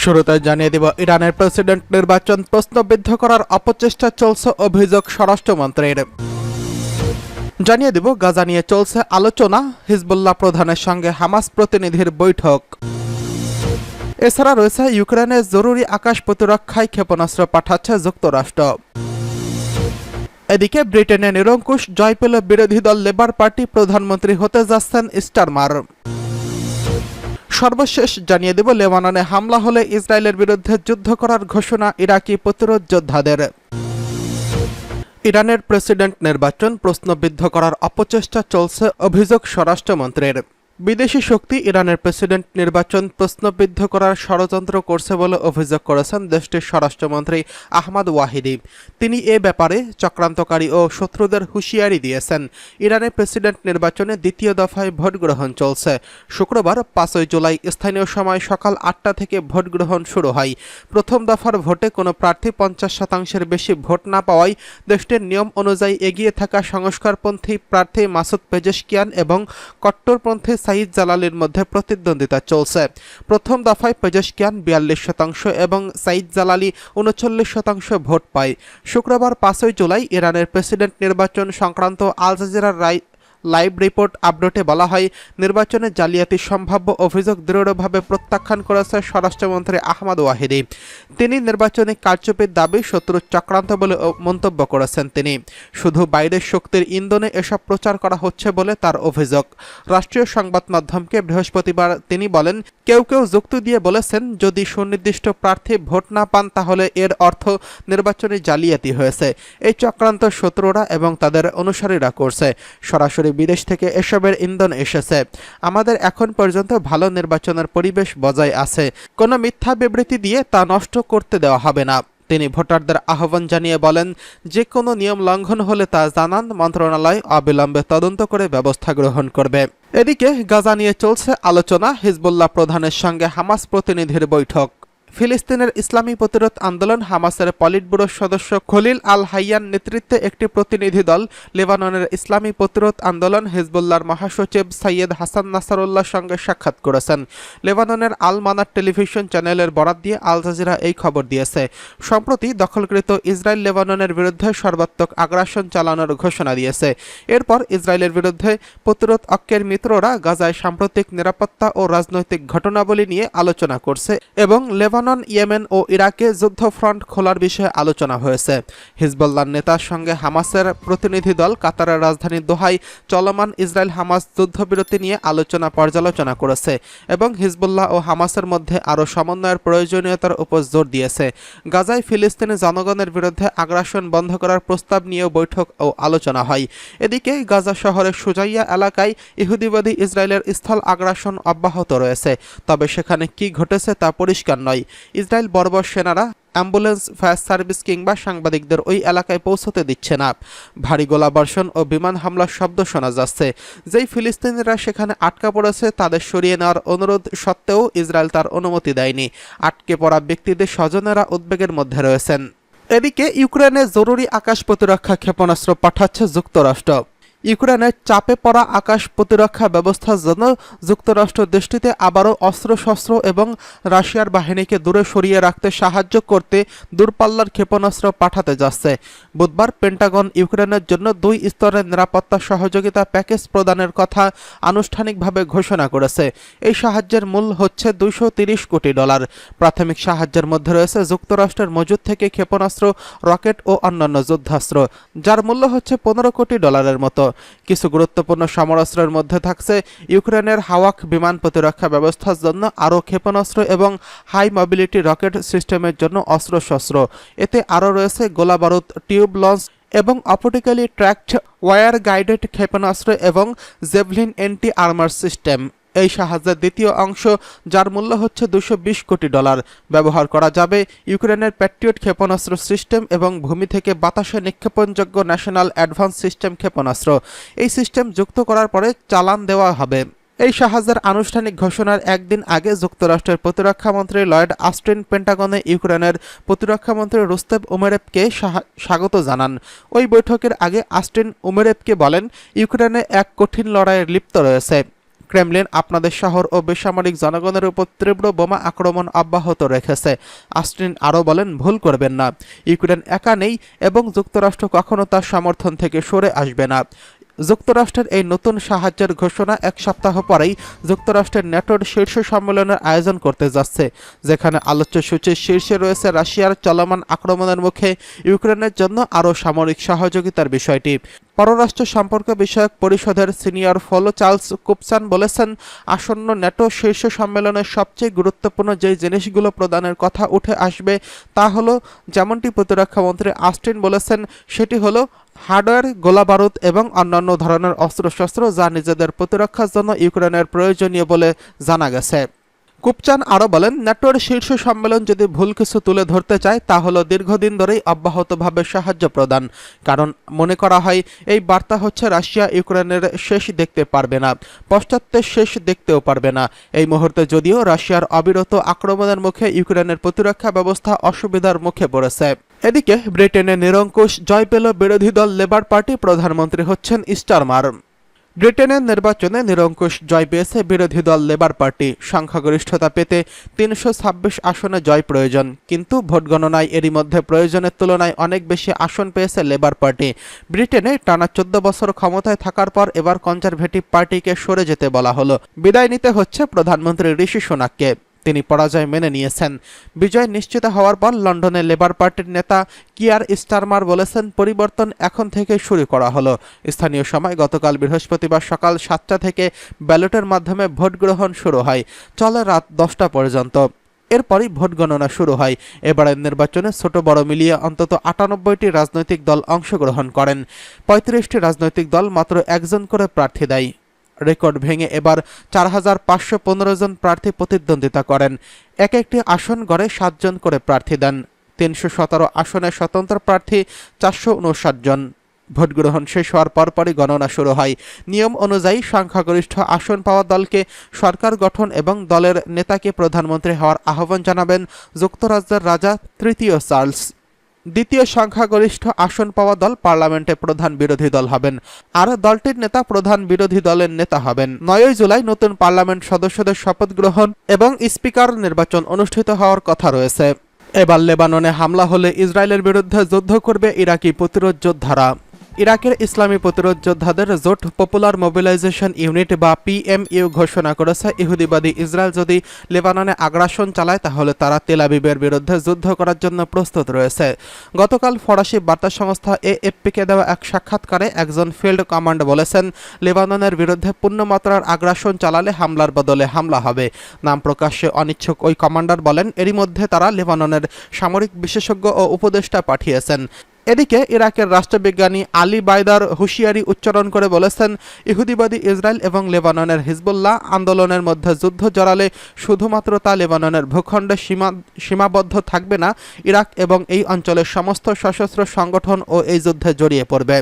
শুরুতে জানিয়ে দিব, ইরানের প্রেসিডেন্ট নির্বাচন প্রশ্নবিদ্ধ করার অপচেষ্টা চলছে, অভিযোগ স্বরাষ্ট্রমন্ত্রীর। জানিয়ে দিব, গাজা নিয়ে চলছে আলোচনা, হিজবুল্লাহ প্রধানের সঙ্গে হামাস প্রতিনিধির বৈঠক। এছাড়া রয়েছে ইউক্রেনে জরুরি আকাশ প্রতিরক্ষায় ক্ষেপণাস্ত্র পাঠাচ্ছে যুক্তরাষ্ট্র। এদিকে ব্রিটেনে নিরঙ্কুশ জয় পেল বিরোধী দল লেবার পার্টি, প্রধানমন্ত্রী হতে যাচ্ছেন স্টারমার। সর্বশেষ জানিয়ে দেব, লেবাননে হামলা হলে ইসরায়েলের বিরুদ্ধে যুদ্ধ করার ঘোষণা ইরাকি প্রতিরোধ যোদ্ধাদের। ইরানের প্রেসিডেন্ট নির্বাচন প্রশ্নবিদ্ধ করার অপচেষ্টা চলছে, অভিযোগ স্বরাষ্ট্রমন্ত্রীর। বিদেশি শক্তি ইরানের প্রেসিডেন্ট নির্বাচন প্রশ্নবিদ্ধ করার ষড়যন্ত্র করছে বলে অভিযোগ করেছেন দেশটির স্বরাষ্ট্রমন্ত্রী আহমাদ ওয়াহিদি। তিনি এ ব্যাপারে চক্রান্তকারী ও শত্রুদের হুঁশিয়ারি দিয়েছেন। ইরানের প্রেসিডেন্ট নির্বাচনে দ্বিতীয় দফায় ভোট গ্রহণ চলছে। শুক্রবার 5 জুলাই স্থানীয় সময় সকাল 8টা থেকে ভোট গ্রহণ শুরু হয়। প্রথম দফার ভোটে কোনো প্রার্থী 50%-এর বেশি ভোট না পাওয়ায় দেশটির নিয়ম অনুযায়ী এগিয়ে থাকা সংস্কারপন্থী প্রার্থী মাসুদ পেজেশকিয়ান এবং কট্টরপন্থী সাইদ জালালির মধ্যে প্রতিদ্বন্দ্বিতা চলছে। প্রথম দফায় পেজেশকিয়ান 42% এবং সাইদ জালালি 39% ভোট পায়। শুক্রবার 5 জুলাই ইরানের প্রেসিডেন্ট নির্বাচন সংক্রান্ত আল জাজিরার লাইভ রিপোর্ট আপডেটে বলা হয়, নির্বাচনে জালিয়াতির সম্ভাব্য অভিযোগ দৃঢ়ভাবে প্রত্যাখ্যান করেছে স্বরাষ্ট্রমন্ত্রী আহমাদ ওয়াহিদি। তিনি নির্বাচনে কারচুপির দাবি শত্রুর চক্রান্ত বলে মন্তব্য করেছেন। তিনি শুধু বাইরের শক্তির ইন্ধনে এসব প্রচার করা হচ্ছে বলে তার অভিযোগ। রাষ্ট্রীয় সংবাদ মাধ্যমকে বৃহস্পতিবার তিনি বলেন, কেউ কেউ যুক্তি দিয়ে বলেছেন, যদি সুনির্দিষ্ট প্রার্থী ভোট না পান তাহলে এর অর্থ নির্বাচনে জালিয়াতি হয়েছে। এই চক্রান্ত শত্রুরা এবং তাদের অনুসারীরা করছে। সরাসরি বিদেশ থেকে এসবের ইন্ধন এসেছে। আমাদের এখন পর্যন্ত ভালো নির্বাচনের পরিবেশ বজায় আছে। কোনো মিথ্যা বিবৃতি দিয়ে তা নষ্ট করতে দেওয়া হবে না। তিনি ভোটারদের আহ্বান জানিয়ে বলেন, যে কোনো নিয়ম লঙ্ঘন হলে তা জানান, মন্ত্রণালয় অবিলম্বে তদন্ত করে ব্যবস্থা গ্রহণ করবে। এদিকে গাজা নিয়ে চলছে আলোচনা, হিজবুল্লাহ প্রধানের সঙ্গে হামাস প্রতিনিধির বৈঠক। ফিলিস্তিনের ইসলামী প্রতিরোধ আন্দোলন হামাসের পলিটব্যুরোর সদস্য খলিল আল হাইয়ান নেতৃত্বে একটি প্রতিনিধি দল লেবাননের ইসলামী প্রতিরোধ আন্দোলন হিজবুল্লাহর মহাসচিব সৈয়দ হাসান নাসারুল্লাহর সঙ্গে সাক্ষাৎ করেছেন। লেবাননের আল মানার টেলিভিশন চ্যানেলের বরাত দিয়ে আল জাজিরা এই খবর দিয়েছে। সম্প্রতি দখলকৃত ইসরায়েল লেবাননের বিরুদ্ধে সর্বাত্মক আগ্রাসন চালানোর ঘোষণা দিয়েছে। এরপর ইসরায়েলের বিরুদ্ধে প্রতিরোধ অক্ষের মিত্ররা গাজায় সাম্প্রতিক নিরাপত্তা ও রাজনৈতিক ঘটনাবলী নিয়ে আলোচনা করছে এবং লেবানন, ইয়েমেন ও ইরাকে যুদ্ধফ্রন্ট খোলার বিষয়ে আলোচনা হয়েছে। হিজবুল্লাহর নেতার সঙ্গে হামাসের প্রতিনিধি দল কাতারের রাজধানী দোহায় চলমান ইসরায়েল হামাস যুদ্ধবিরতি নিয়ে পর্যালোচনা করেছে এবং হিজবুল্লাহ ও হামাসের মধ্যে আরও সমন্বয়ের প্রয়োজনীয়তার উপর জোর দিয়েছে। গাজায় ফিলিস্তিনি জনগণের বিরুদ্ধে আগ্রাসন বন্ধ করার প্রস্তাব নিয়েও বৈঠক ও আলোচনা হয়। এদিকে গাজা শহরের সুজাইয়া এলাকায় ইহুদিবাদী ইসরায়েলের স্থল আগ্রাসন অব্যাহত রয়েছে। তবে সেখানে কি ঘটেছে তা পরিষ্কার নয়। ইসরায়েল বর্বর সেনারা অ্যাম্বুলেন্স, ফায়ার সার্ভিস কিংবা সাংবাদিকদের ওই এলাকায় পৌঁছতে দিচ্ছে না। ভারী গোলাবর্ষণ ও বিমান হামলার শব্দ শোনা যাচ্ছে। যেই ফিলিস্তিনিরা সেখানে আটকা পড়েছে তাদের সরিয়ে নেওয়ার অনুরোধ সত্ত্বেও ইসরায়েল তার অনুমতি দেয়নি। আটকে পড়া ব্যক্তিদের স্বজনেরা উদ্বেগের মধ্যে রয়েছেন। এদিকে ইউক্রেনে জরুরি আকাশ প্রতিরক্ষা ক্ষেপণাস্ত্র পাঠাচ্ছে যুক্তরাষ্ট্র। ইউক্রেনের চাপে পড়া আকাশ প্রতিরক্ষা ব্যবস্থার জন্য যুক্তরাষ্ট্র দেশটিতে আবারও অস্ত্রশস্ত্র এবং রাশিয়ার বাহিনীকে দূরে সরিয়ে রাখতে সাহায্য করতে দূরপাল্লার ক্ষেপণাস্ত্র পাঠাতে যাচ্ছে। বুধবার পেন্টাগন ইউক্রেনের জন্য 2 স্তরের নিরাপত্তা সহযোগিতা প্যাকেজ প্রদানের কথা আনুষ্ঠানিকভাবে ঘোষণা করেছে। এই সাহায্যের মূল্য হচ্ছে $230 কোটি। প্রাথমিক সাহায্যের মধ্যে রয়েছে যুক্তরাষ্ট্রের মজুদ থেকে ক্ষেপণাস্ত্র, রকেট ও অন্যান্য যুদ্ধাস্ত্র, যার মূল্য হচ্ছে $15 কোটি মতো। কিছু গুরুত্বপূর্ণ সমরাস্ত্রের মধ্যে থাকছে ইউক্রেনের হাওয়াক বিমান প্রতিরক্ষা ব্যবস্থার জন্য আরও ক্ষেপণাস্ত্র এবং হাই মোবিলিটি রকেট সিস্টেমের জন্য অস্ত্রশস্ত্র। এতে আরও রয়েছে গোলাবারুদ, টিউব লঞ্চ এবং অপটিক্যালি ট্র্যাকড ওয়্যার গাইডেড ক্ষেপণাস্ত্র এবং জেভলিন এন্টি আর্মার সিস্টেম। এই সাহায্যের দ্বিতীয় অংশ, যার মূল্য হচ্ছে $220 কোটি, ব্যবহার করা যাবে ইউক্রেনের প্যাট্রিয়ট ক্ষেপণাস্ত্র সিস্টেম এবং ভূমি থেকে বাতাসে নিক্ষেপণযোগ্য ন্যাশনাল অ্যাডভান্স সিস্টেম ক্ষেপণাস্ত্র। এই সিস্টেম যুক্ত করার পরে চালান দেওয়া হবে। এই সাহায্যের আনুষ্ঠানিক ঘোষণার একদিন আগে যুক্তরাষ্ট্রের প্রতিরক্ষামন্ত্রী লয়েড অস্টিন পেন্টাগনে ইউক্রেনের প্রতিরক্ষামন্ত্রী রুস্তেম উমেরভকে স্বাগত জানান। ওই বৈঠকের আগে অস্টিন উমেরভকে বলেন, ইউক্রেনে এক কঠিন লড়াইয়ে লিপ্ত রয়েছে। ক্রেমলিন আপনাদের শহর ও বেসামরিক জনগণের উপর তীব্র বোমা আক্রমণ অব্যাহত রেখেছে। অস্টিন আরও বলেন, ভুল করবেন না, ইউক্রেন একা নেই এবং যুক্তরাষ্ট্র কখনো তার সমর্থন থেকে সরে আসবে না। যুক্তরাষ্ট্রের এই নতুন সাহায্যের ঘোষণা এক সপ্তাহ পরেই যুক্তরাষ্ট্রের ন্যাটোর শীর্ষ সম্মেলনের আয়োজন করতে যাচ্ছে, যেখানে আলোচ্য সূচির শীর্ষে রয়েছে রাশিয়ার চলমান আক্রমণের মুখে ইউক্রেনের জন্য আরও সামরিক সহযোগিতার বিষয়টি। পররাষ্ট্র সম্পর্ক বিষয়ক পরিষদের সিনিয়র ফেলো চার্লস কুপসান বলেছেন, আসন্ন ন্যাটো শীর্ষ সম্মেলনের সবচেয়ে গুরুত্বপূর্ণ যে জিনিসগুলো প্রদানের কথা উঠে আসবে তা হলো, যেমনটি প্রতিরক্ষামন্ত্রী অস্টিন বলেছেন, সেটি হলো হার্ডওয়্যার, গোলাবারুদ এবং অন্যান্য ধরনের অস্ত্রশস্ত্র যা নিজেদের প্রতিরক্ষার জন্য ইউক্রেনের প্রয়োজনীয় বলে জানা গেছে। কুপচান আরও বলেন, ন্যাটোর শীর্ষ সম্মেলন যদি ভুল কিছু তুলে ধরতে চায় তা হলো দীর্ঘদিন ধরেই অব্যাহতভাবে সাহায্য প্রদান, কারণ মনে করা হয় এই বার্তা হচ্ছে রাশিয়া ইউক্রেনের শেষ দেখতে পারবে না, পশ্চাত্যের শেষ দেখতেও পারবে না। এই মুহূর্তে যদিও রাশিয়ার অবিরত আক্রমণের মুখে ইউক্রেনের প্রতিরক্ষা ব্যবস্থা অসুবিধার মুখে পড়েছে। এদিকে ব্রিটেনে নিরঙ্কুশ জয় পেল বিরোধী দল লেবার পার্টি, প্রধানমন্ত্রী হচ্ছেন স্টারমার। ব্রিটেনের নির্বাচনে নিরঙ্কুশ জয় পেয়েছে বিরোধী দল লেবার পার্টি। সংখ্যাগরিষ্ঠতা পেতে ৩২৬ আসনে জয় প্রয়োজন, কিন্তু ভোট গণনায় এরই মধ্যে প্রয়োজনের তুলনায় অনেক বেশি আসন পেয়েছে লেবার পার্টি। ব্রিটেনে টানা ১৪ বছর ক্ষমতায় থাকার পর এবার কনজারভেটিভ পার্টিকে সরে যেতে বলা হলো। বিদায় নিতে হচ্ছে প্রধানমন্ত্রী ঋষি সুনাককে। তিনি পরাজয় মেনে নিয়েছেন। বিজয় নিশ্চিত হওয়ার পর লন্ডনে লেবার পার্টির নেতা কিয়ার স্টারমার বলেছেন, পরিবর্তন এখন থেকে শুরু করা হলো। স্থানীয় সময় গতকাল বৃহস্পতিবার সকাল ৭টা থেকে ব্যালটের মাধ্যমে ভোট গ্রহণ শুরু হয়, চলে রাত ১০টা পর্যন্ত। এরপরই ভোট গণনা শুরু হয়। এবারের নির্বাচনে ছোট বড় মিলিয়ে অন্তত ৯৮টি রাজনৈতিক দল অংশগ্রহণ করেন। ৩৫টি রাজনৈতিক দল মাত্র একজন করে প্রার্থী দেয়। রেকর্ড ভেঙে এবার ৪৫১৫ জন প্রার্থী প্রতিদ্বন্দ্বিতা করেন। এক একটি আসন গড়ে ৭ জন করে প্রার্থী দেন। ৩১৭ আসনে স্বতন্ত্র প্রার্থী ৪৫৯ জন। ভোট গ্রহণ শেষ হওয়ার পরপরই গণনা শুরু হয়। নিয়ম অনুযায়ী সংখ্যাগরিষ্ঠ আসন পাওয়া দলকে সরকার গঠন এবং দলের নেতাকে প্রধানমন্ত্রী হওয়ার আহ্বান জানাবেন যুক্তরাজ্যের রাজা তৃতীয় চার্লস। দ্বিতীয় সংখ্যাগরিষ্ঠ আসন পাওয়া দল পার্লামেন্টে প্রধান বিরোধী দল হবেন, আর দলটির নেতা প্রধান বিরোধী দলের নেতা হবেন। ৯ জুলাই নতুন পার্লামেন্ট সদস্যদের শপথ গ্রহণ এবং স্পিকার নির্বাচন অনুষ্ঠিত হওয়ার কথা রয়েছে। এবার লেবাননে হামলা হলে ইসরায়েলের বিরুদ্ধে যুদ্ধ করবে ইরাকি প্রতিরোধ যোদ্ধারা। ইরাকের ইসলামী প্রতিরোধ যোদ্ধাদের জোট পপুলার মোবিলাইজেশন ইউনিট বা পিএমইউ ঘোষণা করেছে, ইহুদিবাদী ইসরায়েল যদি লেবাননে আগ্রাসন চালায় তাহলে তারা তেল আবিবের বিরুদ্ধে যুদ্ধ করার জন্য প্রস্তুত রয়েছে। গতকাল ফরাসি বার্তা সংস্থা এএফপিকে দেওয়া এক সাক্ষাৎকারে একজন ফিল্ড কমান্ড বলেছেন, লেবাননের বিরুদ্ধে পূর্ণমাত্রার আগ্রাসন চালালে হামলার বদলে হামলা হবে। নাম প্রকাশ্যে অনিচ্ছুক ওই কমান্ডার বলেন, এরই মধ্যে তারা লেবাননের সামরিক বিশেষজ্ঞ ও উপদেষ্টা পাঠিয়েছেন। এদিকে ইরাকের রাষ্ট্রবিজ্ঞানী আলী বাইদার হুঁশিয়ারি উচ্চারণ করে বলেছেন, ইহুদিবাদী ইসরায়েল এবং লেবাননের হিজবুল্লাহ আন্দোলনের মধ্যে যুদ্ধ জড়ালে শুধুমাত্র তা লেবাননের ভূখণ্ডে সীমাবদ্ধ থাকবে না, ইরাক এবং এই অঞ্চলের সমস্ত সশস্ত্র সংগঠন ও এই যুদ্ধে জড়িয়ে পড়বে।